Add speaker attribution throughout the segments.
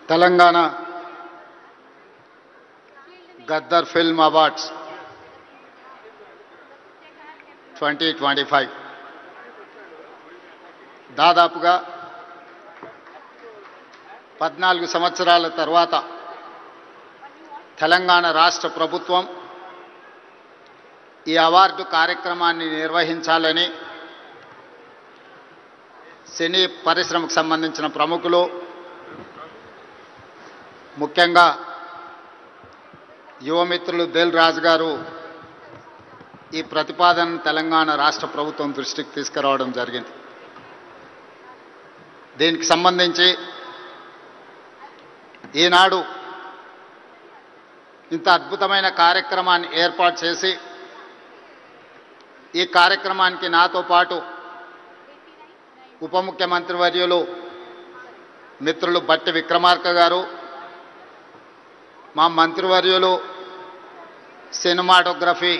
Speaker 1: Telangana Gaddar film awards 2025 దాదాపుగా 14 సంవత్సరాల తర్వాత తెలంగాణ రాష్ట్ర ప్రభుత్వం ఈ అవార్డు కార్యక్రమాన్ని నిర్వహించాలని సినీ పరిశ్రమకు సంబంధించిన ప్రముఖులు, ముఖ్యంగా యువమిత్రులు దిల్ రాజు గారు ఈ ప్రతిపాదన తెలంగాణ రాష్ట్ర ప్రభుత్వం దృష్టికి తీసుకురావడం జరిగింది. దీనికి సంబంధించి ఈనాడు ఇంత అద్భుతమైన కార్యక్రమాన్ని ఏర్పాటు చేసి ఈ కార్యక్రమానికి నాతో పాటు ఉప ముఖ్యమంత్రి వర్యులు మిత్రులు బట్టి విక్రమార్క గారు, మా మంత్రివర్యులు సినిమాటోగ్రఫీ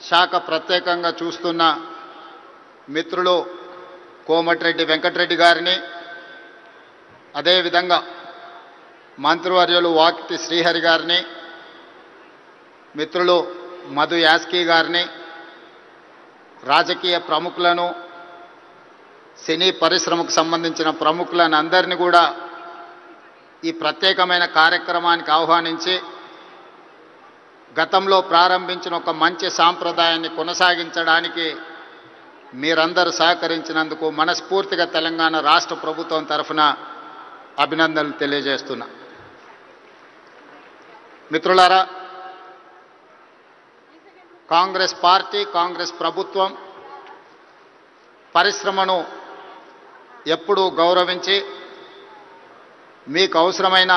Speaker 1: శాఖ ప్రత్యేకంగా చూస్తున్న మిత్రులు కోమటిరెడ్డి వెంకటరెడ్డి గారిని, అదేవిధంగా మంత్రివర్యులు వాకిటి శ్రీహరి గారిని, మిత్రులు మధు యాస్కీ గారిని, రాజకీయ ప్రముఖులను, సినీ పరిశ్రమకు సంబంధించిన ప్రముఖులను అందరినీ కూడా ఈ ప్రత్యేకమైన కార్యక్రమానికి ఆహ్వానించి గతంలో ప్రారంభించిన ఒక మంచి సాంప్రదాయాన్ని కొనసాగించడానికి మీరందరూ సహకరించినందుకు మనస్ఫూర్తిగా తెలంగాణ రాష్ట్ర ప్రభుత్వం తరఫున అభినందనలు తెలియజేస్తున్నా. మిత్రులారా, కాంగ్రెస్ పార్టీ, కాంగ్రెస్ ప్రభుత్వం పరిశ్రమను ఎప్పుడూ గౌరవించి మీకు అవసరమైన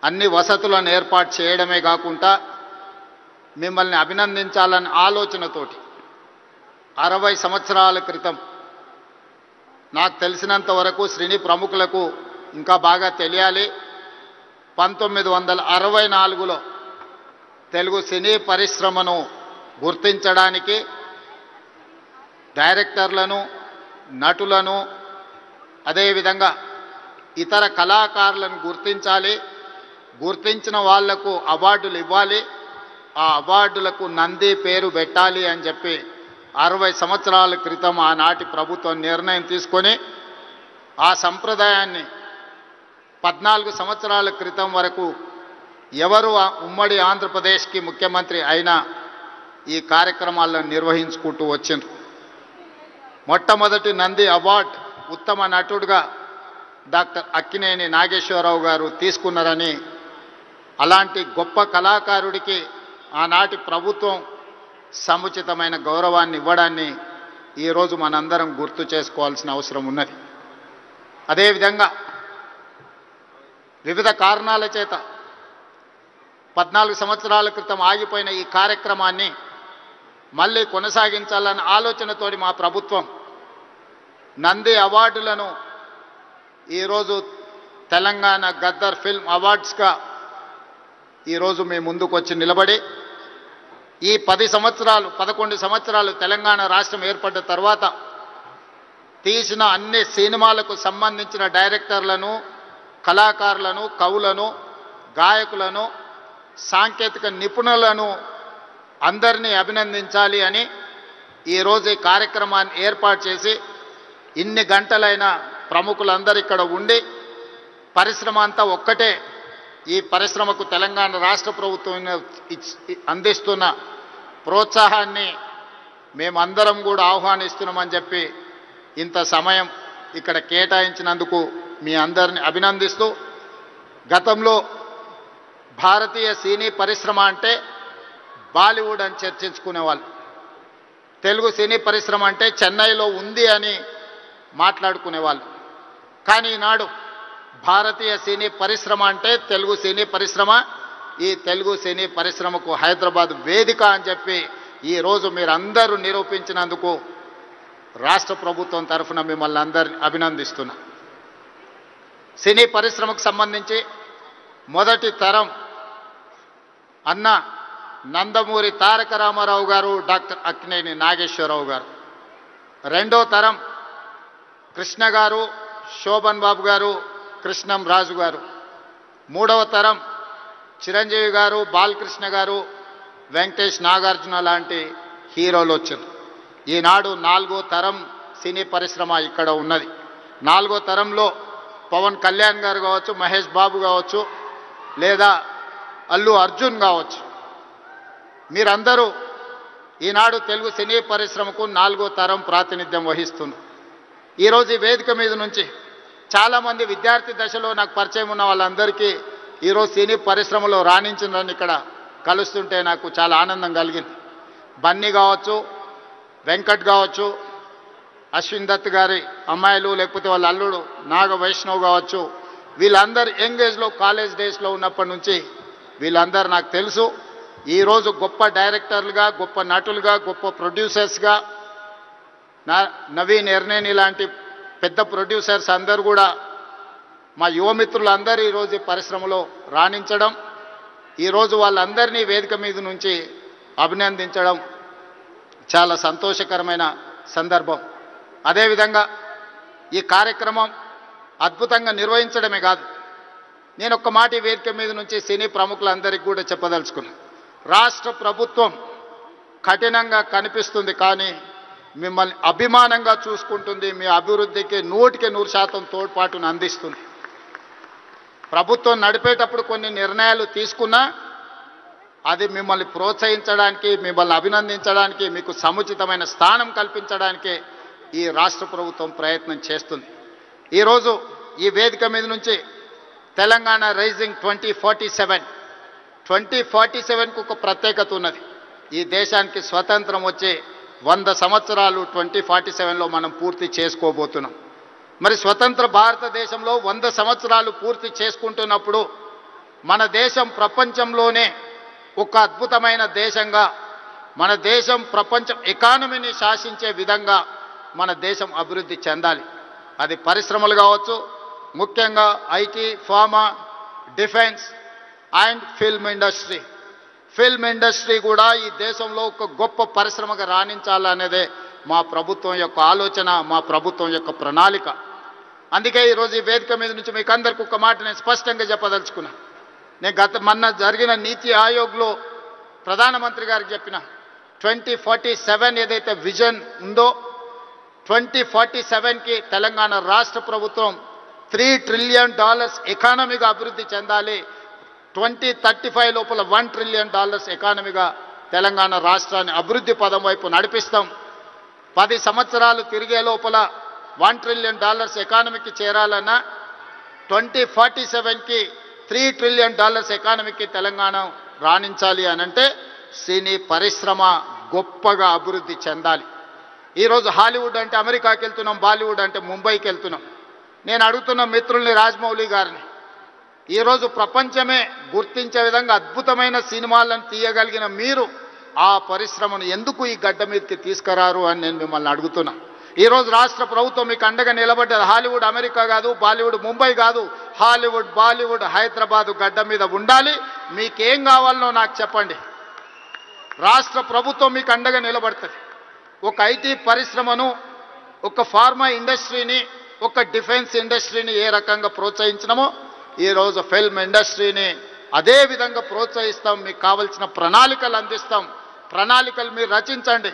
Speaker 1: అన్ని వసతులను ఏర్పాటు చేయడమే కాకుండా మిమ్మల్ని అభినందించాలన్న ఆలోచనతోటి 60 సంవత్సరాల క్రితం, నాకు తెలిసినంత వరకు సినీ ప్రముఖులకు ఇంకా బాగా తెలియాలి, 1964లో తెలుగు సినీ పరిశ్రమను గుర్తించడానికి డైరెక్టర్లను, నటులను, అదేవిధంగా ఇతర కళాకారులను గుర్తించాలి, గుర్తించిన వాళ్లకు అవార్డులు ఇవ్వాలి, ఆ అవార్డులకు నంది పేరు పెట్టాలి అని చెప్పి 60 సంవత్సరాల క్రితం ఆనాటి ప్రభుత్వం నిర్ణయం తీసుకొని ఆ సంప్రదాయాన్ని 14 సంవత్సరాల క్రితం వరకు ఎవరు ఉమ్మడి ఆంధ్రప్రదేశ్కి ముఖ్యమంత్రి అయినా ఈ కార్యక్రమాలను నిర్వహించుకుంటూ వచ్చిండ్రు. మొట్టమొదటి నంది అవార్డు ఉత్తమ నటుడుగా డాక్టర్ అక్కినేని నాగేశ్వరరావు గారు తీసుకున్నారని, అలాంటి గొప్ప కళాకారుడికి ఆనాటి ప్రభుత్వం సముచితమైన గౌరవాన్ని ఇవ్వడాన్ని ఈరోజు మనందరం గుర్తు చేసుకోవాల్సిన అవసరం ఉన్నది. అదేవిధంగా వివిధ కారణాల చేత 14 సంవత్సరాల క్రితం ఆగిపోయిన ఈ కార్యక్రమాన్ని మళ్ళీ కొనసాగించాలన్న ఆలోచనతోటి మా ప్రభుత్వం నంది అవార్డులను ఈరోజు తెలంగాణ గద్దర్ ఫిల్మ్ అవార్డ్స్గా ఈరోజు మీ ముందుకు వచ్చి నిలబడి ఈ 11 సంవత్సరాలు తెలంగాణ రాష్ట్రం ఏర్పడ్డ తర్వాత తీసిన అన్ని సినిమాలకు సంబంధించిన డైరెక్టర్లను, కళాకారులను, కవులను, గాయకులను, సాంకేతిక నిపుణులను అందరినీ అభినందించాలి అని ఈరోజు ఈ కార్యక్రమాన్ని ఏర్పాటు చేసి ఇన్ని గంటలైన ప్రముఖులందరూ ఇక్కడ ఉండి పరిశ్రమ అంతా ఒక్కటే, ఈ పరిశ్రమకు తెలంగాణ రాష్ట్ర ప్రభుత్వం అందిస్తున్న ప్రోత్సాహాన్ని మేమందరం కూడా ఆహ్వానిస్తున్నామని చెప్పి ఇంత సమయం ఇక్కడ కేటాయించినందుకు మీ అందరిని అభినందిస్తూ, గతంలో భారతీయ సినీ పరిశ్రమ అంటే బాలీవుడ్ అని చర్చించుకునేవాళ్ళు, తెలుగు సినీ పరిశ్రమ అంటే చెన్నైలో ఉంది అని మాట్లాడుకునేవాళ్ళు. కానీ ఈనాడు భారతీయ సినీ పరిశ్రమ అంటే తెలుగు సినీ పరిశ్రమ, ఈ తెలుగు సినీ పరిశ్రమకు హైదరాబాద్ వేదిక అని చెప్పి ఈరోజు మీరందరూ నిరూపించినందుకు రాష్ట్ర ప్రభుత్వం తరఫున మిమ్మల్ని అందరిని అభినందిస్తున్నా. సినీ పరిశ్రమకు సంబంధించి మొదటి తరం అన్న నందమూరి తారక రామారావు గారు, డాక్టర్ అక్కినేని నాగేశ్వరరావు గారు. రెండో తరం కృష్ణ గారు, శోభన్ బాబు గారు, కృష్ణం రాజు గారు, మూడవ తరం చిరంజీవి గారు, బాలకృష్ణ గారు, వెంకటేష్, నాగార్జున లాంటి హీరోలు వచ్చారు. ఈనాడు నాలుగో తరం సినీ పరిశ్రమ ఇక్కడ ఉన్నది. నాలుగో తరంలో పవన్ కళ్యాణ్ గారు కావచ్చు, మహేష్ బాబు కావచ్చు, లేదా అల్లు అర్జున్ కావచ్చు. మీరందరూ ఈనాడు తెలుగు సినీ పరిశ్రమకు నాలుగో తరం ప్రాతినిధ్యం వహిస్తున్నారు. ఈరోజు ఈ వేదిక మీద నుంచి చాలామంది విద్యార్థి దశలో నాకు పరిచయం ఉన్న వాళ్ళందరికీ ఈరోజు సినీ పరిశ్రమలో రాణించిందని ఇక్కడ కలుస్తుంటే నాకు చాలా ఆనందం కలిగింది. బన్నీ కావచ్చు, వెంకట్ కావచ్చు, అశ్విన్ దత్ గారి అమ్మాయిలు, లేకపోతే వాళ్ళ అల్లుడు నాగ వైష్ణవ్ కావచ్చు, వీళ్ళందరూ యంగ్ ఏజ్లో కాలేజ్ డేస్లో ఉన్నప్పటి నుంచి వీళ్ళందరూ నాకు తెలుసు. ఈరోజు గొప్ప డైరెక్టర్లుగా, గొప్ప నటులుగా, గొప్ప ప్రొడ్యూసర్స్గా, నవీన్ ఎర్నేని లాంటి పెద్ద ప్రొడ్యూసర్స్ అందరూ కూడా మా యువమిత్రులందరూ ఈరోజు ఈ పరిశ్రమలో రాణించడం, ఈరోజు వాళ్ళందరినీ వేదిక మీద నుంచి అభినందించడం చాలా సంతోషకరమైన సందర్భం. అదేవిధంగా ఈ కార్యక్రమం అద్భుతంగా నిర్వహించడమే కాదు, నేను ఒక్క మాట ఈ వేదిక మీద నుంచి సినీ ప్రముఖులందరికీ కూడా చెప్పదలుచుకున్నాను. రాష్ట్ర ప్రభుత్వం కఠినంగా కనిపిస్తుంది, కానీ మిమ్మల్ని అభిమానంగా చూసుకుంటుంది, మీ అభివృద్ధికి 100% తోడ్పాటును అందిస్తుంది. ప్రభుత్వం నడిపేటప్పుడు కొన్ని నిర్ణయాలు తీసుకున్నా అది మిమ్మల్ని ప్రోత్సహించడానికి, మిమ్మల్ని అభినందించడానికి, మీకు సముచితమైన స్థానం కల్పించడానికే ఈ రాష్ట్ర ప్రభుత్వం ప్రయత్నం చేస్తుంది. ఈరోజు ఈ వేదిక మీద నుంచి తెలంగాణ రైజింగ్ 2047కు ఒక ప్రత్యేకత ఉన్నది. ఈ దేశానికి స్వతంత్రం వచ్చే 100 సంవత్సరాలు 2047లో మనం పూర్తి చేసుకోబోతున్నాం. మరి స్వతంత్ర భారతదేశంలో 100 సంవత్సరాలు పూర్తి చేసుకుంటున్నప్పుడు మన దేశం ప్రపంచంలోనే ఒక అద్భుతమైన దేశంగా, మన దేశం ప్రపంచం ఎకానమీని శాసించే విధంగా మన దేశం అభివృద్ధి చెందాలి. అది పరిశ్రమలు కావచ్చు, ముఖ్యంగా IT, pharma, defence and film industry. Film industry కూడా ఈ దేశంలో ఒక గొప్ప పరిశ్రమగా రాణించాలనేదే మా ప్రభుత్వం యొక్క ఆలోచన, మా ప్రభుత్వం యొక్క ప్రణాళిక. అందుకే ఈరోజు ఈ వేదిక మీద నుంచి మీకు అందరికీ ఒక మాట నేను స్పష్టంగా చెప్పదలుచుకున్నాను. నేను మొన్న జరిగిన నీతి ఆయోగ్లో ప్రధానమంత్రి గారికి చెప్పిన 2047 ఏదైతే విజన్ ఉందో 2047కి తెలంగాణ రాష్ట్ర ప్రభుత్వం $3 ట్రిలియన్ ఎకానమీగా అభివృద్ధి చెందాలి. 2035 లోపల $1 ట్రిలియన్ ఎకానమీగా తెలంగాణ రాష్ట్రాన్ని అభివృద్ధి పదం వైపు నడిపిస్తాం. 10 సంవత్సరాలు తిరిగే లోపల $1 ట్రిలియన్ ఎకానమీకి చేరాలన్నా 2047కి $3 ట్రిలియన్ ఎకానమీకి తెలంగాణ రాణించాలి అనంటే సినీ పరిశ్రమ గొప్పగా అభివృద్ధి చెందాలి. ఈరోజు హాలీవుడ్ అంటే అమెరికాకి వెళ్తున్నాం, బాలీవుడ్ అంటే ముంబైకి వెళ్తున్నాం. నేను అడుగుతున్న మిత్రుల్ని, రాజమౌళి గారిని, ఈరోజు ప్రపంచమే గుర్తించే విధంగా అద్భుతమైన సినిమాలను తీయగలిగిన మీరు ఆ పరిశ్రమను ఎందుకు ఈ గడ్డ మీదకి తీసుకురారు అని నేను మిమ్మల్ని అడుగుతున్నా. ఈరోజు రాష్ట్ర ప్రభుత్వం మీకు అండగా నిలబడ్డది. హాలీవుడ్ అమెరికా కాదు, బాలీవుడ్ ముంబై కాదు, హాలీవుడ్, బాలీవుడ్ హైదరాబాదు గడ్డ మీద ఉండాలి. మీకేం కావాలనో నాకు చెప్పండి, రాష్ట్ర ప్రభుత్వం మీకు అండగా నిలబడుతుంది. ఒక ఐటీ పరిశ్రమను, ఒక ఫార్మా ఇండస్ట్రీని, ఒక డిఫెన్స్ ఇండస్ట్రీని ఏ రకంగా ప్రోత్సహించినామో ఈరోజు ఫిల్మ్ ఇండస్ట్రీని అదే విధంగా ప్రోత్సహిస్తాం. మీకు కావాల్సిన ప్రణాళికలు అందిస్తాం. ప్రణాళికలు మీరు రచించండి.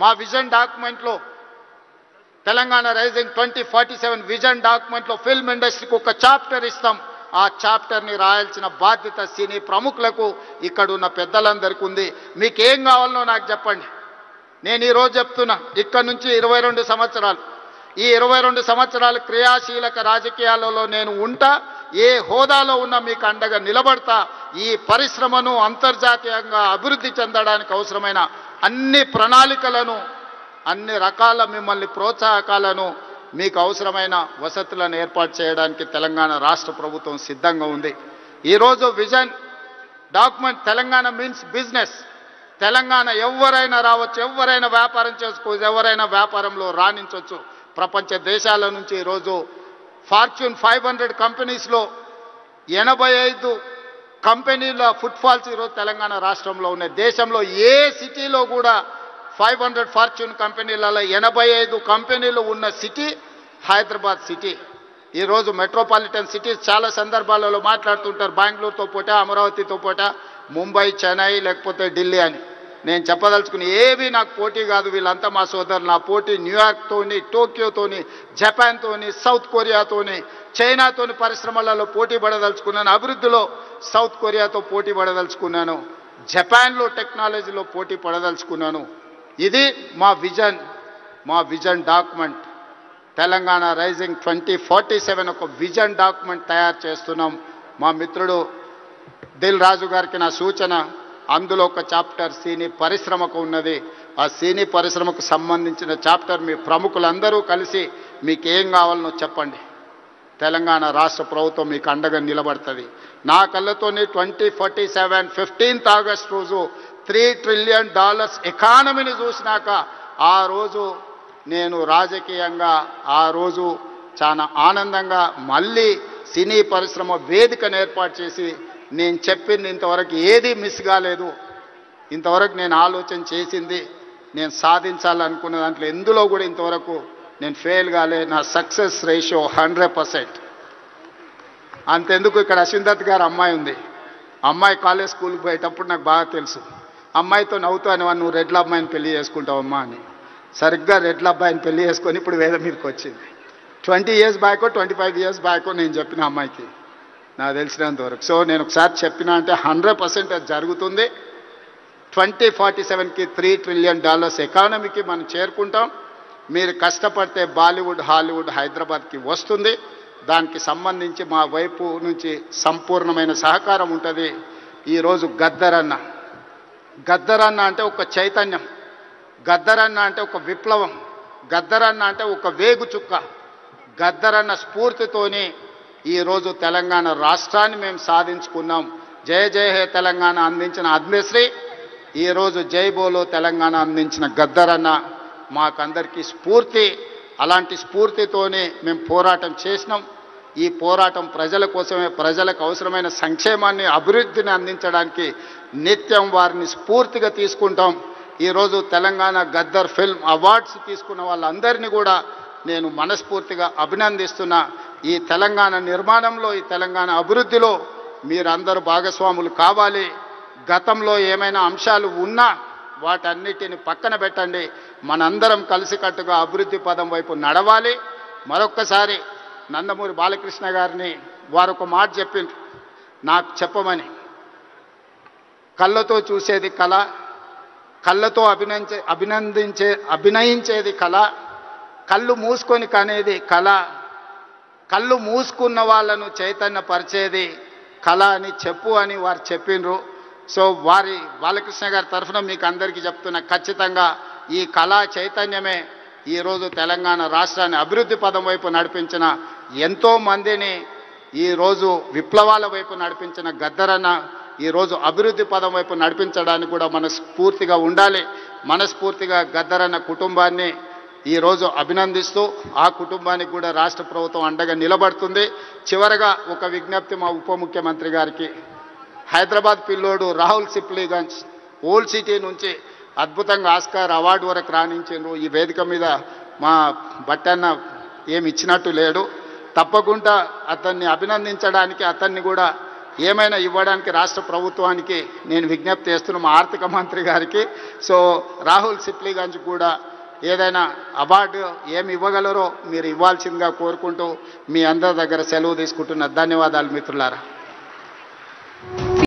Speaker 1: మా విజన్ డాక్యుమెంట్లో, తెలంగాణ రైజింగ్ 2047 విజన్ డాక్యుమెంట్లో ఫిల్మ్ ఇండస్ట్రీకి ఒక చాప్టర్ ఇస్తాం. ఆ చాప్టర్ని రాయాల్సిన బాధ్యత సినీ ప్రముఖులకు, ఇక్కడ ఉన్న పెద్దలందరికీ ఉంది. మీకేం కావాలనో నాకు చెప్పండి. నేను ఈరోజు చెప్తున్నా, ఇక్కడ నుంచి 22 సంవత్సరాలు, ఈ 22 సంవత్సరాలు క్రియాశీలక రాజకీయాలలో నేను ఉంటా. ఏ హోదాలో ఉన్నా మీకు అండగా నిలబడతా. ఈ పరిశ్రమను అంతర్జాతీయంగా అభివృద్ధి చెందడానికి అవసరమైన అన్ని ప్రణాళికలను, అన్ని రకాల మిమ్మల్ని ప్రోత్సాహకాలను, మీకు అవసరమైన వసతులను ఏర్పాటు చేయడానికి తెలంగాణ రాష్ట్ర ప్రభుత్వం సిద్ధంగా ఉంది. ఈరోజు vision document Telangana means business. Telangana ఎవరైనా రావచ్చు, ఎవరైనా వ్యాపారం చేసుకోవచ్చు, ఎవరైనా వ్యాపారంలో రాణించవచ్చు. ప్రపంచ దేశాల నుంచి ఈరోజు ఫార్చ్యూన్ 500 కంపెనీస్లో 85 కంపెనీల ఫుట్ఫాల్స్ ఈరోజు తెలంగాణ రాష్ట్రంలో ఉన్నాయి. దేశంలో ఏ సిటీలో కూడా 500 ఫార్చ్యూన్ కంపెనీలలో 85 కంపెనీలు ఉన్న సిటీ హైదరాబాద్ సిటీ. ఈరోజు మెట్రోపాలిటన్ సిటీస్ చాలా సందర్భాలలో మాట్లాడుతుంటారు, బెంగళూరుతో పోటా, అమరావతితో పోటా, ముంబై, చెన్నై లేకపోతే ఢిల్లీ అని. నేను చెప్పదలుచుకుని ఏవి నాకు పోటీ కాదు, వీళ్ళంతా మా సోదరులు. నా పోటీ న్యూయార్క్తోని, టోక్యోతోని, జపాన్తోని, సౌత్ కొరియాతోని, చైనాతోని పరిశ్రమలలో పోటీ పడదలుచుకున్నాను. అభివృద్ధిలో సౌత్ కొరియాతో పోటీ పడదలుచుకున్నాను, జపాన్లో టెక్నాలజీలో పోటీ పడదలుచుకున్నాను. ఇది మా విజన్ డాక్యుమెంట్. తెలంగాణ రైజింగ్ 2047 ఒక విజన్ డాక్యుమెంట్ తయారు చేస్తున్నాం. మా మిత్రుడు దిల్ రాజు గారికి నా సూచన, అందులో ఒక చాప్టర్ సినీ పరిశ్రమకు ఉన్నది. ఆ సినీ పరిశ్రమకు సంబంధించిన చాప్టర్ మీ ప్రముఖులందరూ కలిసి మీకు ఏం కావాలనో చెప్పండి. తెలంగాణ రాష్ట్ర ప్రభుత్వం మీకు అండగా నిలబడుతుంది. నా కళ్ళతోని 2047 15th ఆగస్ట్ రోజు $3 trillion ఎకానమీని చూసినాక ఆ రోజు నేను రాజకీయంగా ఆ రోజు చాలా ఆనందంగా మళ్ళీ సినీ పరిశ్రమ వేదికను ఏర్పాటు చేసి నేను చెప్పింది ఇంతవరకు ఏది మిస్ కాలేదు. ఇంతవరకు నేను ఆలోచన చేసింది, నేను సాధించాలనుకున్న దాంట్లో ఎందులో కూడా ఇంతవరకు నేను ఫెయిల్ కాలే. నా సక్సెస్ రేషియో 100%. అంతెందుకు, ఇక్కడ అశ్విందత్ గారు అమ్మాయి ఉంది. అమ్మాయి కాలేజ్ స్కూల్కి పోయేటప్పుడు నాకు బాగా తెలుసు. అమ్మాయితో నవ్వుతాను, నువ్వు రెడ్ల అమ్మాయిని పెళ్లి చేసుకుంటావమ్మా అని. సరిగ్గా రెడ్ల అబ్బాయిని పెళ్లి చేసుకొని ఇప్పుడు వేద మీదకి వచ్చింది. 20 years బ్యాకో 25 years బ్యాకో నేను చెప్పిన అమ్మాయికి నాకు తెలిసినంతవరకు. సో నేను ఒకసారి చెప్పినా అంటే 100% అది జరుగుతుంది. 2047కి $3 trillion ఎకానమీకి మనం చేరుకుంటాం. మీరు కష్టపడితే బాలీవుడ్, హాలీవుడ్ హైదరాబాద్కి వస్తుంది. దానికి సంబంధించి మా వైపు నుంచి సంపూర్ణమైన సహకారం ఉంటుంది. ఈరోజు గద్దరన్న అంటే ఒక చైతన్యం, గద్దరన్న అంటే ఒక విప్లవం, గద్దరన్న అంటే ఒక వేగు చుక్క. గద్దరన్న స్ఫూర్తితోని ఈరోజు తెలంగాణ రాష్ట్రాన్ని మేము సాధించుకున్నాం. జయ జయ హే తెలంగాణ అందించిన ఆద్మశ్రీ, ఈరోజు జై బోలో తెలంగాణ అందించిన గద్దరన్న మాకందరికీ స్ఫూర్తి. అలాంటి స్ఫూర్తితోనే మేము పోరాటం చేసినాం. ఈ పోరాటం ప్రజల కోసమే, ప్రజలకు అవసరమైన సంక్షేమాన్ని, అభివృద్ధిని అందించడానికి నిత్యం వారిని స్ఫూర్తిగా తీసుకుంటాం. ఈరోజు తెలంగాణ గద్దర్ ఫిల్మ్ అవార్డ్స్ తీసుకున్న వాళ్ళందరినీ కూడా నేను మనస్ఫూర్తిగా అభినందిస్తున్నా. ఈ తెలంగాణ నిర్మాణంలో, ఈ తెలంగాణ అభివృద్ధిలో మీరందరూ భాగస్వాములు కావాలి. గతంలో ఏమైనా అంశాలు ఉన్నా వాటన్నిటిని పక్కన పెట్టండి. మనందరం కలిసికట్టుగా అభివృద్ధి పదం వైపు నడవాలి. మరొక్కసారి నందమూరి బాలకృష్ణ గారిని వారు ఒక మాట చెప్పిండ్రు నాకు చెప్పమని. కళ్ళతో చూసేది కళ, కళ్ళతో అభినయించేది కళ, కళ్ళు మూసుకొని కనేది కళ, కళ్ళు మూసుకున్న వాళ్ళను చైతన్యపరిచేది కళ అని చెప్పు అని వారు చెప్పిండ్రు. సో వారి బాలకృష్ణ గారి తరఫున మీకు అందరికీ చెప్తున్నా, ఖచ్చితంగా ఈ కళా చైతన్యమే ఈరోజు తెలంగాణ రాష్ట్రాన్ని అభివృద్ధి పదం వైపు నడిపించిన, ఎంతోమందిని ఈరోజు విప్లవాల వైపు నడిపించిన గద్దరన్న ఈరోజు అభివృద్ధి పదం వైపు నడిపించడానికి కూడా మనస్ఫూర్తిగా ఉండాలి. మనస్ఫూర్తిగా గద్దరన్న కుటుంబాన్ని ఈరోజు అభినందిస్తూ ఆ కుటుంబానికి కూడా రాష్ట్ర ప్రభుత్వం అండగా నిలబడుతుంది. చివరగా ఒక విజ్ఞప్తి మా ఉప ముఖ్యమంత్రి గారికి. హైదరాబాద్ పిల్లోడు రాహుల్ సిప్లీగంజ్ ఓల్డ్ సిటీ నుంచి అద్భుతంగా ఆస్కార్ అవార్డు వరకు రాణించారు. ఈ వేదిక మీద మా బట్టన్న ఏమి ఇచ్చినట్టు లేడు. తప్పకుండా అతన్ని అభినందించడానికి, అతన్ని కూడా ఏమైనా ఇవ్వడానికి రాష్ట్ర ప్రభుత్వానికి నేను విజ్ఞప్తి చేస్తున్నాను, మా ఆర్థిక మంత్రి గారికి. సో రాహుల్ సిప్లీగంజ్ కూడా ఏదైనా అవార్డు ఏమి ఇవ్వగలరో మీరు ఇవ్వాల్సిందిగా కోరుకుంటూ మీ అందరి దగ్గర సెలవు తీసుకుంటున్న ధన్యవాదాలు మిత్రులారా.